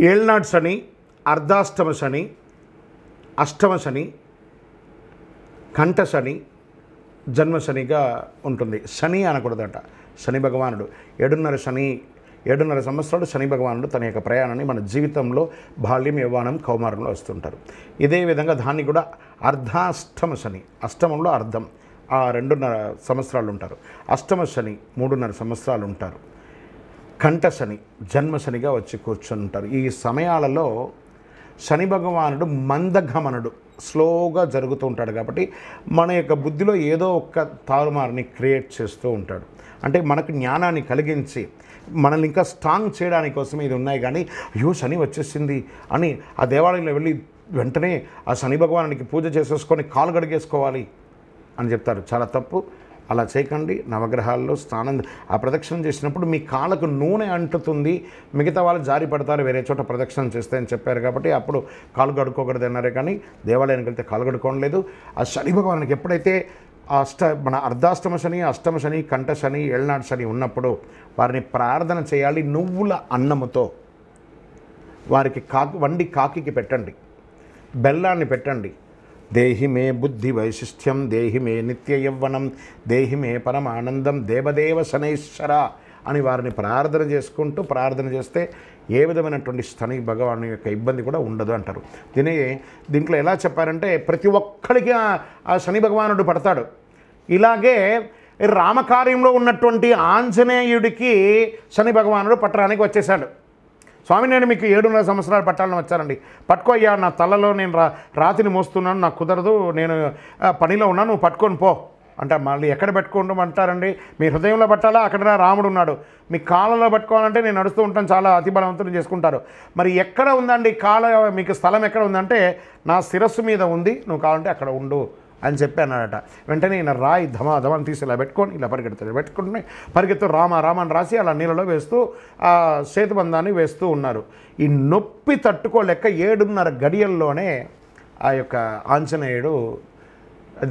ఏళ్నాడు శని, అర్ధాష్టమ శని, అష్టమ శని, కంఠ శని, జన్మ శనిగా ఉంటుంది. శని అనకూడదట. శని భగవానుడు 7.5 సంవత్సరాలు శని భగవానుడు తన యొక్క ప్రయాణాన్ని మన జీవితంలో బాల్యం, యవ్వనం, కౌమారంలో వస్తుంటారు. ఇదే విధంగా దాన్ని కూడా అర్ధాష్టమ శని, అష్టమంలో అర్ధం, ఆ 2.5 సంవత్సరాలు ఉంటారు. అష్టమ శని 3.5 సంవత్సరాలు ఉంటారు. కంఠ శని జన్మ శనిగా వచ్చి కూర్చొని ఉంటారు. ఈ సమయాలలో శని భగవానుడు మందగమనుడు, స్లోగా జరుగుతూ ఉంటాడు. కాబట్టి మన యొక్క బుద్ధిలో ఏదో ఒక తారుమారుని క్రియేట్ చేస్తూ ఉంటాడు. అంటే మనకు జ్ఞానాన్ని కలిగించి మనల్ని ఇంకా స్ట్రాంగ్ చేయడానికి కోసం ఇది ఉన్నాయి. కానీ అయ్యో శని వచ్చేసింది అని ఆ దేవాలయంలో వెళ్ళి వెంటనే ఆ శని భగవానుడికి పూజ చేసేసుకొని కాలు గడిగేసుకోవాలి అని చెప్తారు. చాలా తప్పు. అలా చేయకండి. నవగ్రహాల్లో స్నానం ఆ ప్రదక్షిణం చేసినప్పుడు మీ కాళ్ళకు నూనె అంటుతుంది, మిగతా వాళ్ళు జారి పడతారు వేరే చోట ప్రదక్షిణం చేస్తే అని చెప్పారు. కాబట్టి అప్పుడు కాలు కడుక్కోకూడదు అన్నారే. కానీ దేవాలయానికి వెళ్తే కాలు కడుక్కోలేదు. ఆ శని భగవానికి ఎప్పుడైతే మన అర్ధాష్టమ శని, అష్టమ శని, కంఠ శని, ఏళ్నాడు శని ఉన్నప్పుడు వారిని ప్రార్థన చేయాలి. నువ్వుల అన్నముతో వారికి వండి కాకికి పెట్టండి, బెల్లాన్ని పెట్టండి. దేహి మే బుద్ధి వైశిష్ట్యం, దేహి మే నిత్య యవ్వనం, దేహి మే పరమానందం, దేవదేవ శనైశ్వర అని వారిని ప్రార్థన చేసుకుంటూ ప్రార్థన చేస్తే ఏ విధమైనటువంటి శని భగవాను యొక్క ఇబ్బంది కూడా ఉండదు అంటారు. దీంట్లో ఎలా చెప్పారంటే ప్రతి ఒక్కరికి ఆ శని భగవానుడు పడతాడు. ఇలాగే రామకార్యంలో ఉన్నటువంటి ఆంజనేయుడికి శని భగవానుడు పట్టడానికి వచ్చేసాడు. స్వామి నేను మీకు 7.5 సంవత్సరాలు పట్టాలని వచ్చానండి. పట్టుకోయ్యా, నా తలలో నేను రాతిని మోస్తున్నాను, నాకు కుదరదు, నేను పనిలో ఉన్నాను, నువ్వు పట్టుకొని పో అంటే మళ్ళీ ఎక్కడ పెట్టుకుంటామంటారండి? మీ హృదయంలో పట్టాలా? అక్కడ రాముడు ఉన్నాడు. మీ కాళ్ళలో పట్టుకోవాలంటే నేను నడుస్తూ ఉంటాను, చాలా అతి బలవంతులు చేసుకుంటారు. మరి ఎక్కడ ఉందండి కాళ్ళ, మీకు స్థలం ఎక్కడ ఉందంటే నా శిరస్సు మీద ఉంది, నువ్వు కావాలంటే అక్కడ ఉండు అని చెప్పి అన్నాడట. వెంటనే ఈయన రాయి ధమాధమాన్ని తీసి ఇలా పెట్టుకొని ఇలా పరిగెత్తు రామ అని రాసి అలా నీళ్ళలో వేస్తూ ఆ సేతుబంధాన్ని వేస్తూ ఉన్నారు. ఈ నొప్పి తట్టుకోలేక 7.5 గడియల్లోనే ఆ యొక్క ఆంజనేయుడు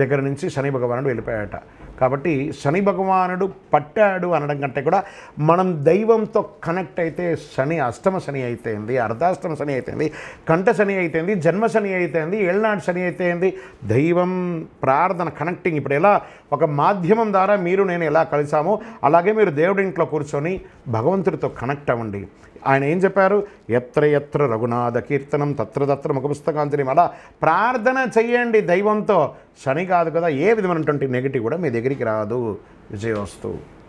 దగ్గర నుంచి శని భగవానుడు వెళ్ళిపోయాడట. కాబట్టి శని భగవానుడు పట్టాడు అనడం కంటే కూడా మనం దైవంతో కనెక్ట్ అయితే శని అష్టమ శని అయితేంది, అర్ధాష్టమ శని అయితేంది, కంఠ శని అయితేంది, జన్మ శని అయితేంది, ఏళ్నాడు శని అయితేంది, దైవం ప్రార్థన కనెక్టింగ్. ఇప్పుడు ఎలా ఒక మాధ్యమం ద్వారా మీరు నేను ఎలా కలిసామో అలాగే మీరు దేవుడి ఇంట్లో కూర్చొని భగవంతుడితో కనెక్ట్ అవ్వండి. ఆయన ఏం చెప్పారు? ఎత్ర ఎత్ర రఘునాథ కీర్తనం తత్ర తత్ర ముఖపుస్తకాంజలి. అలా ప్రార్థన చెయ్యండి దైవంతో. శని కాదు కదా, ఏ విధమైనటువంటి నెగిటివ్ కూడా మీ దగ్గరికి రాదు. విజయోస్తు.